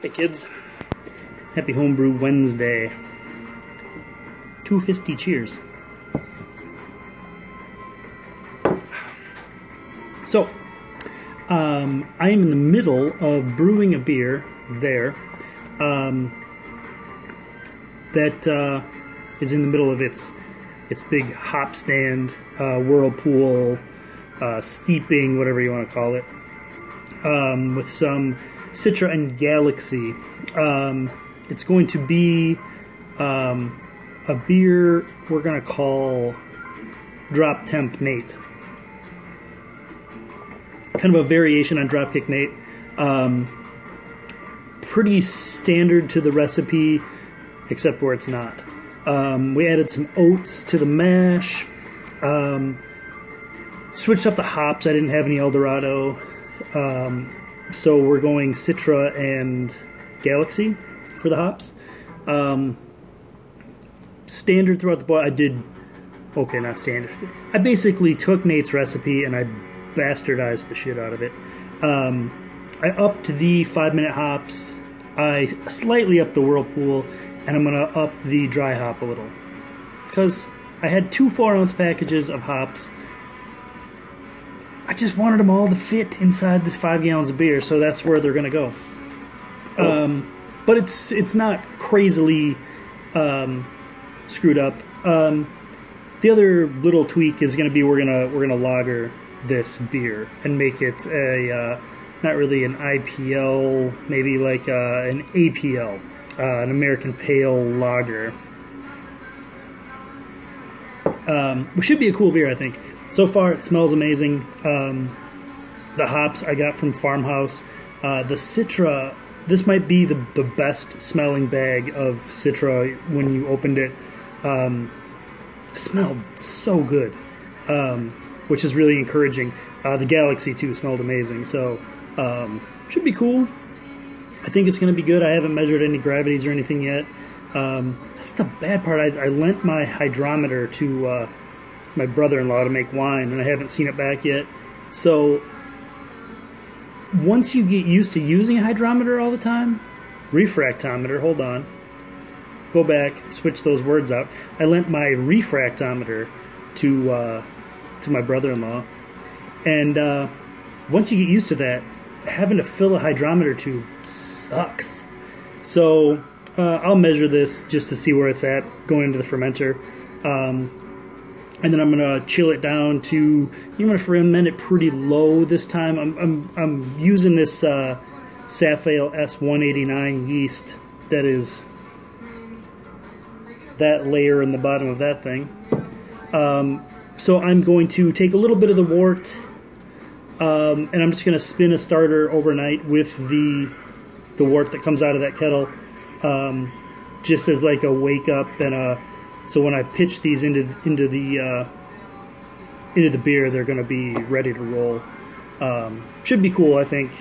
Hey kids, happy Homebrew Wednesday. 250 cheers. So, I am in the middle of brewing a beer there that is in the middle of its big hop stand, whirlpool, steeping, whatever you want to call it, with some Citra and Galaxy. It's going to be a beer we're going to call Drop Temp Nate. Kind of a variation on Dropkick Nate. Pretty standard to the recipe, except where it's not. We added some oats to the mash. Switched up the hops. I didn't have any Eldorado. So we're going Citra and Galaxy for the hops. Standard throughout the boil. Okay, not standard. I basically took Nate's recipe and I bastardized the shit out of it. I upped the 5-minute hops. I slightly upped the whirlpool, and I'm gonna up the dry hop a little because I had 2 4-ounce packages of hops. I just wanted them all to fit inside this 5 gallons of beer, so that's where they're gonna go. But it's not crazily screwed up. The other little tweak is gonna be we're gonna lager this beer and make it a not really an IPL, maybe like an APL, an American Pale Lager. Which should be a cool beer, I think. So far, it smells amazing. The hops I got from Farmhouse. The Citra, this might be the best smelling bag of Citra when you opened it. Smelled so good, which is really encouraging. The Galaxy, too, smelled amazing. So, should be cool. I think it's going to be good. I haven't measured any gravities or anything yet. That's the bad part. I lent my hydrometer to my brother-in-law to make wine, and I haven't seen it back yet. So once you get used to using a hydrometer all the time, refractometer, hold on, go back, switch those words out. I lent my refractometer to my brother-in-law, and once you get used to that, having to fill a hydrometer tube sucks. So I'll measure this just to see where it's at going into the fermenter. And then I'm gonna chill it down to, I'm gonna ferment it pretty low this time. I'm using this Safale S189 yeast that is that layer in the bottom of that thing. So I'm going to take a little bit of the wort, and I'm just gonna spin a starter overnight with the wort that comes out of that kettle, just as like a wake up and so when I pitch these into the beer, they're going to be ready to roll. Should be cool, I think.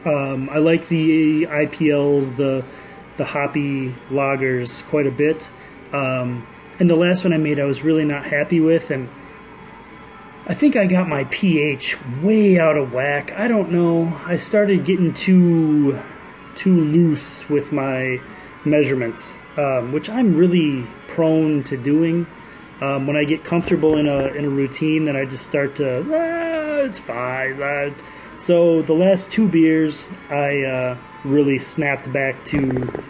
I like the IPLs, the hoppy lagers quite a bit. And the last one I made, I was really not happy with, and I think I got my pH way out of whack. I don't know. I started getting too loose with my measurements, which I'm really prone to doing. When I get comfortable in a routine, then I just start to, it's fine. So the last 2 beers, I really snapped back to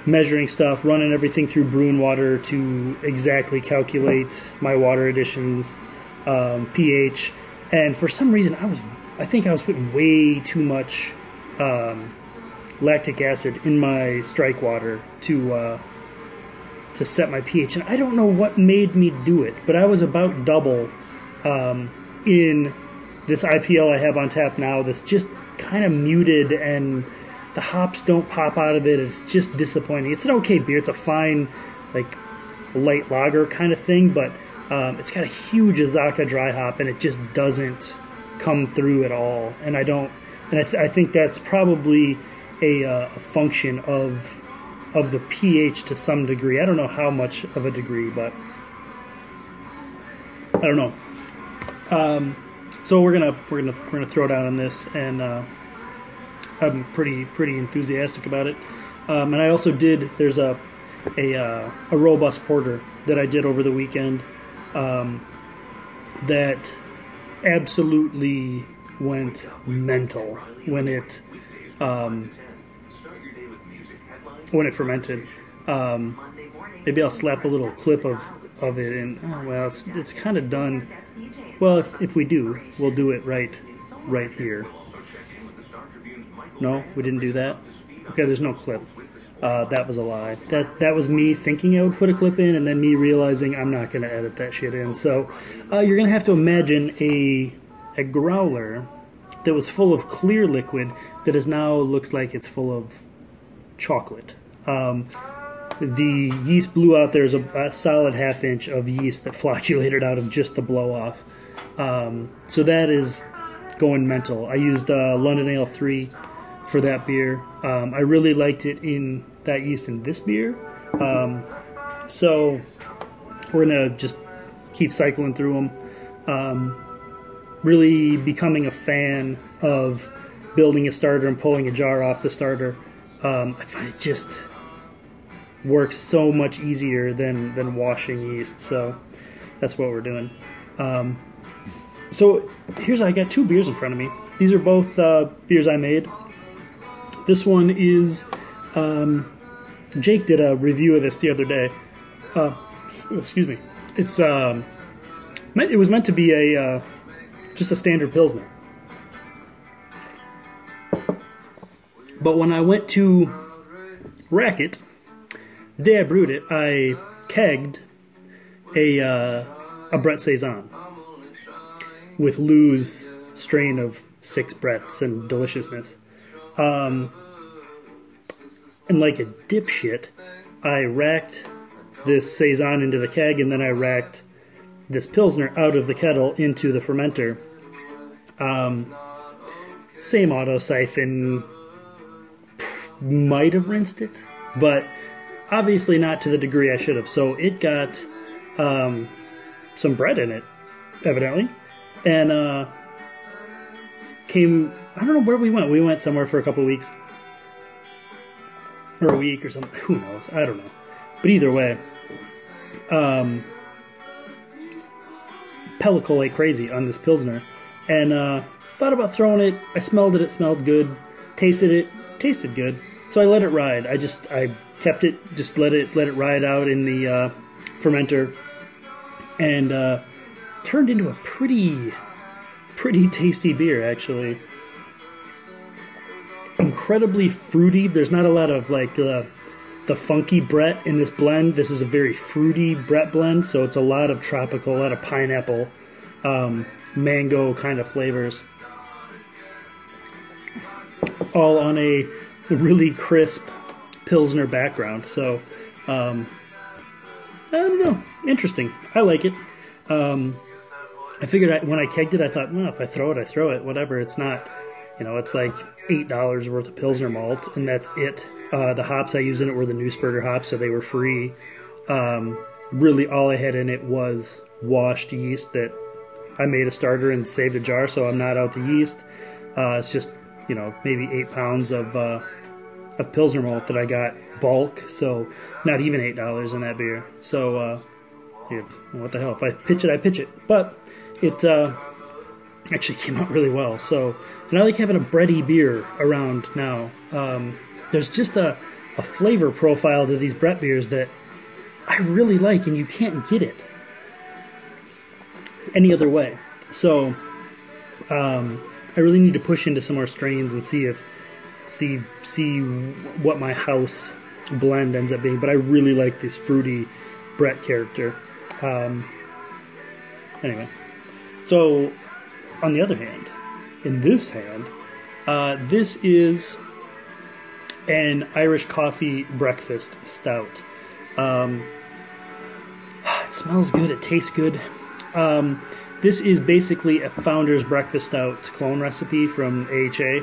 measuring stuff, running everything through brew and water to exactly calculate my water additions, pH, and for some reason I think I was putting way too much lactic acid in my strike water to set my pH, and I don't know what made me do it, but I was about double in this IPL I have on tap now that's just kind of muted, and the hops don't pop out of it. It's just disappointing. It's an okay beer. It's a fine, like, light lager kind of thing, but it's got a huge Azacca dry hop, and it just doesn't come through at all, and I think that's probably a function of the pH to some degree. I don't know how much of a degree, but I don't know. So we're gonna throw down on this and I'm pretty enthusiastic about it. And I also did, there's a robust porter that I did over the weekend that absolutely went mental when it fermented. Maybe I'll slap a little clip of it in. Oh, well, it's kind of done. Well, if we do, we'll do it right here. No, we didn't do that. Okay, there's no clip. That was a lie. That was me thinking I would put a clip in, and then me realizing I'm not going to edit that shit in. So you're going to have to imagine a growler that was full of clear liquid that is now looks like it's full of chocolate. The yeast blew out. There's a solid half-inch of yeast that flocculated out of just the blow-off. So that is going mental. I used London Ale 3 for that beer. I really liked it in that yeast in this beer. So we're going to just keep cycling through them. Really becoming a fan of building a starter and pulling a jar off the starter. I find it just works so much easier than washing yeast. So that's what we're doing. So I got 2 beers in front of me. These are both beers I made. This one is, Jake did a review of this the other day. Excuse me. It's it was meant to be a just a standard Pilsner. But when I went to rack it, the day I brewed it, I kegged a Brett Saison with Lou's strain of 6 Bretts and deliciousness. And like a dipshit, I racked this Saison into the keg, and then I racked this Pilsner out of the kettle into the fermenter. Same auto siphon, might have rinsed it, but obviously not to the degree I should have. So it got some bread in it, evidently, and I don't know where we went. We went somewhere for a couple of weeks, or a week or something. Who knows? I don't know. But either way, pellicle like crazy on this Pilsner, and thought about throwing it. I smelled it. It smelled good. Tasted it. Tasted good. So I let it ride. I kept it. Just let it ride out in the fermenter, and turned into a pretty tasty beer, actually. Incredibly fruity. There's not a lot of like the funky Brett in this blend. This is a very fruity Brett blend, so it's a lot of tropical, a lot of pineapple, mango kind of flavors, all on a really crisp Pilsner background. So I don't know, interesting. I like it. I figured when I kegged it, I thought, well, if I throw it, I throw it. Whatever. It's not, it's like $8 worth of Pilsner malt, and that's it. The hops I used in it were the Nussberger hops, so they were free. Really, all I had in it was washed yeast that I made a starter and saved a jar, so I'm not out the yeast. It's just, maybe 8 pounds of Pilsner malt that I got bulk, so not even $8 in that beer. So, yeah, what the hell? If I pitch it, I pitch it. But it actually came out really well. So, and I like having a bready beer around now. There's just a flavor profile to these Brett beers that I really like, and you can't get it any other way. So, I really need to push into some more strains and see what my house blend ends up being. But I really like this fruity Brett character. Anyway, so on the other hand, in this hand, this is an Irish coffee breakfast stout. It smells good. It tastes good. This is basically a Founder's Breakfast Stout clone recipe from AHA.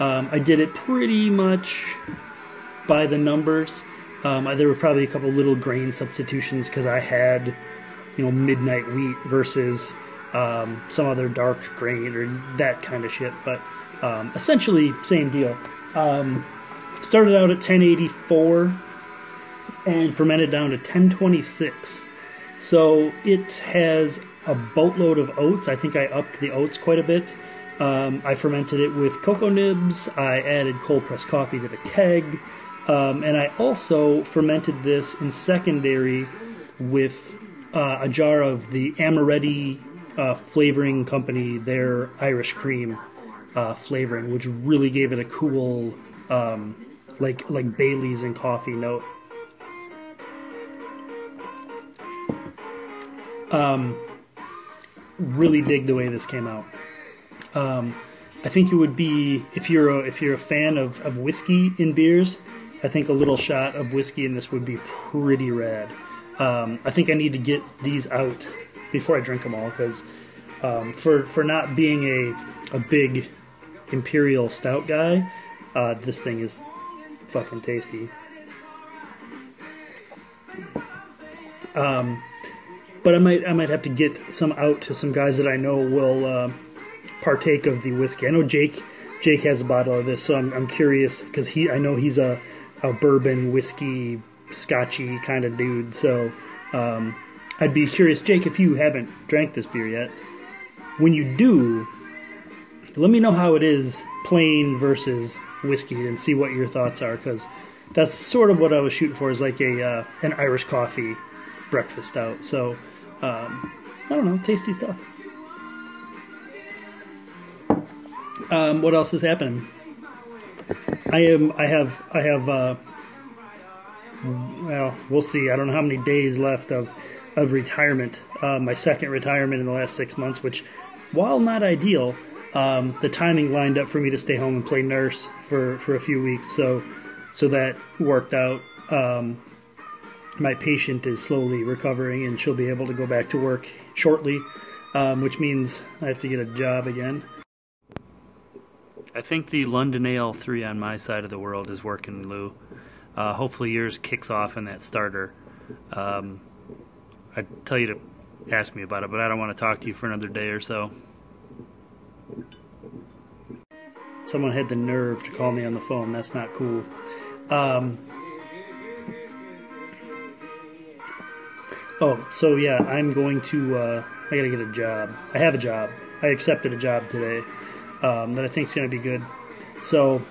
I did it pretty much by the numbers. There were probably a couple little grain substitutions because I had, midnight wheat versus some other dark grain or that kind of shit. But Essentially, same deal. Started out at 1084 and fermented down to 1026. So it has a boatload of oats. I think I upped the oats quite a bit. I fermented it with cocoa nibs. I added cold pressed coffee to the keg. And I also fermented this in secondary with a jar of the Amaretti flavoring company, their Irish cream flavoring, which really gave it a cool, like Bailey's and coffee note. Really dig the way this came out. I think it would be, if you're a fan of whiskey in beers, I think a little shot of whiskey in this would be pretty rad. I think I need to get these out before I drink them all, because for not being a big imperial stout guy, this thing is fucking tasty. But I might have to get some out to some guys that I know will partake of the whiskey. I know Jake has a bottle of this, so I'm curious, because I know he's a bourbon, whiskey, scotchy kind of dude. So I'd be curious, Jake, if you haven't drank this beer yet, when you do, let me know how it is plain versus whiskey and see what your thoughts are, because that's sort of what I was shooting for, is like an Irish coffee breakfast stout. So I don't know, tasty stuff. What else is happening? I have well, we'll see. I don't know how many days left of retirement. My second retirement in the last 6 months, which, while not ideal, the timing lined up for me to stay home and play nurse for a few weeks, so that worked out. My patient is slowly recovering, and she'll be able to go back to work shortly, which means I have to get a job again. I think the London Ale 3 on my side of the world is working, Lou. Hopefully yours kicks off in that starter. I'd tell you to ask me about it, but I don't want to talk to you for another day or so. Someone had the nerve to call me on the phone. That's not cool. Oh, so yeah, I'm going to, I gotta get a job. I have a job. I accepted a job today that I think is going to be good. So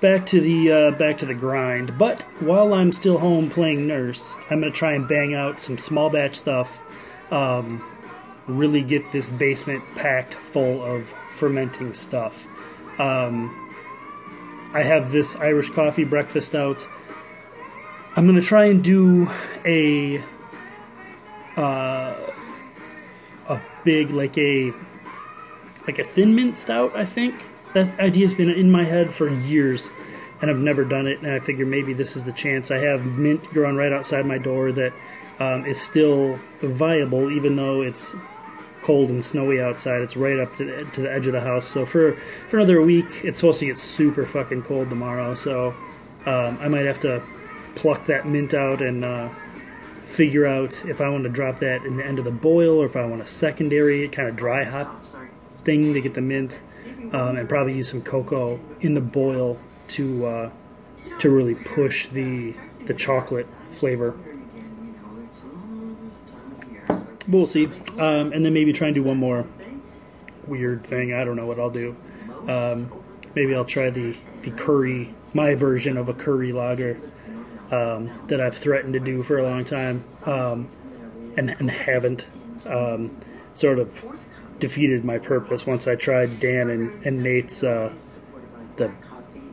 back to the grind. But while I'm still home playing nurse, I'm going to try and bang out some small batch stuff. Really get this basement packed full of fermenting stuff. I have this Irish coffee breakfast stout. I'm going to try and do a big, like a thin mint stout, I think. That idea's been in my head for years, and I've never done it, and I figure maybe this is the chance. I have mint growing right outside my door that is still viable, even though it's cold and snowy outside. It's right up to the edge of the house. So for another week, it's supposed to get super fucking cold tomorrow, so I might have to pluck that mint out and figure out if I want to drop that in the end of the boil, or if I want a secondary kind of dry hop thing to get the mint, and probably use some cocoa in the boil to really push the chocolate flavor. But we'll see. And then maybe try and do one more weird thing. I don't know what I'll do. Maybe I'll try the curry, my version of a curry lager that I've threatened to do for a long time, and haven't. Sort of defeated my purpose once I tried Dan and Nate's the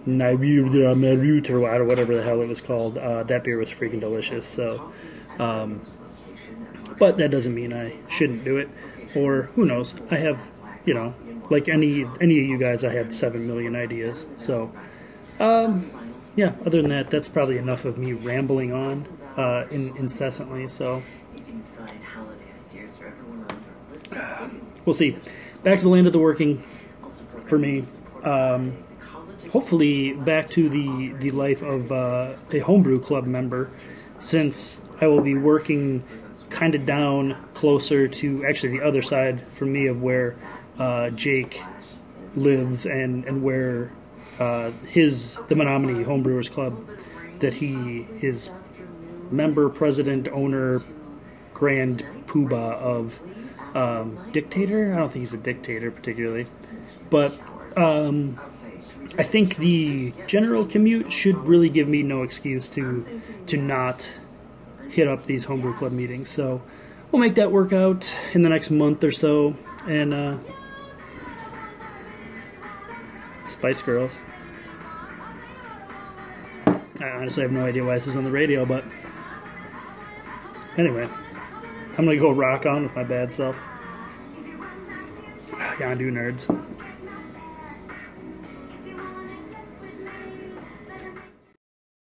Merut or whatever the hell it was called. That beer was freaking delicious. So, but that doesn't mean I shouldn't do it, or who knows? I have, you know, like any of you guys, I have 7 million ideas. So, yeah. Other than that, that's probably enough of me rambling on incessantly. So. We'll see. Back to the land of the working for me. Hopefully back to the life of a homebrew club member, since I will be working kind of down closer to actually the other side from me of where Jake lives and where the Menominee Homebrewers Club that he is member, president, owner, grand poobah of. Dictator? I don't think he's a dictator particularly, but I think the general commute should really give me no excuse to not hit up these homebrew club meetings. So we'll make that work out in the next month or so. And Spice Girls. I honestly have no idea why this is on the radio, but anyway. I'm gonna go rock on with my bad self. Yondu nerds.